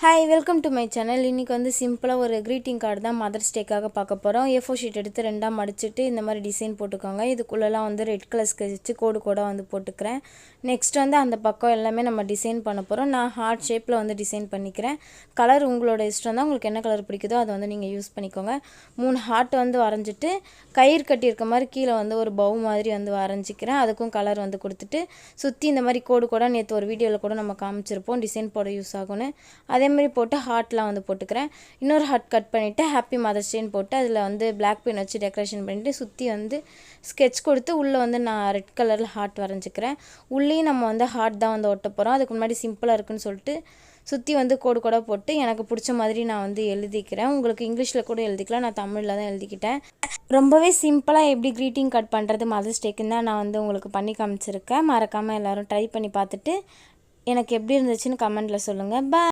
Hi welcome to my channel. இன்றைக்கி வந்து சிம்பிளாக ஒரு க்ரீட்டிங் கார்டு தான் மதர்ஸ் டேக்காக பார்க்க போகிறோம். A4 ஷீட் எடுத்து ரெண்டாக மடிச்சுட்டு இந்த மாதிரி டிசைன் போட்டுக்கோங்க. இதுக்குள்ளெல்லாம் வந்து ரெட் கலர் ஸ்கெட்ச் கோடாக வந்து போட்டுக்கிறேன். நெக்ஸ்ட் வந்து அந்த பக்கம் எல்லாமே நம்ம டிசைன் பண்ண போகிறோம். நான் ஹார்ட் ஷேப்பில் வந்து டிசைன் பண்ணிக்கிறேன். கலர் உங்களோட இஷ்டம் தான், உங்களுக்கு என்ன கலர் பிடிக்குதோ அதை வந்து நீங்கள் யூஸ் பண்ணிக்கோங்க. 3 ஹார்ட் வந்து வரைஞ்சிட்டு கயிறு கட்டியிருக்க மாதிரி கீழே வந்து ஒரு பவு மாதிரி வந்து வரைஞ்சிக்கிறேன். அதுக்கும் கலர் வந்து கொடுத்துட்டு சுற்றி இந்த மாதிரி கோடு நேற்று ஒரு வீடியோவில் கூட நம்ம காமிச்சிருப்போம் டிசைன் போட யூஸ் ஆகும்னு. அதேமாதிரி போட்டு ஹார்ட்லாம் வந்து போட்டுக்கிறேன். இன்னொரு ஹார்ட் கட் பண்ணிவிட்டு ஹாப்பி மதர்ஸ் டேன்னு போட்டு அதில் வந்து பிளாக் பென் வச்சு டெக்கரேஷன் பண்ணிவிட்டு சுற்றி வந்து ஸ்கெட்ச் கொடுத்து உள்ளே வந்து நான் ரெட் கலரில் ஹார்ட் வரைஞ்சிக்கிறேன். உள்ளேயும் நம்ம வந்து ஹார்ட் தான் வந்து ஒட்ட போகிறோம். அதுக்கு முன்னாடி சிம்பிளாக இருக்குன்னு சொல்லிட்டு சுற்றி வந்து கோடு போட்டு எனக்கு பிடிச்ச மாதிரி நான் வந்து எழுதிக்கிறேன். உங்களுக்கு இங்கிலீஷில் கூட எழுதிக்கலாம், நான் தமிழில் தான் எழுதிக்கிட்டேன். ரொம்பவே சிம்பிளாக எப்படி க்ரீட்டிங் கட் பண்ணுறது மதர்ஸ் டேக்குன்னு தான் நான் வந்து உங்களுக்கு பண்ணி காமிச்சிருக்கேன். மறக்காமல் எல்லோரும் ட்ரை பண்ணி பார்த்துட்டு எனக்கு எப்படி இருந்துச்சுன்னு கமெண்ட்டில் சொல்லுங்கள். பாய்.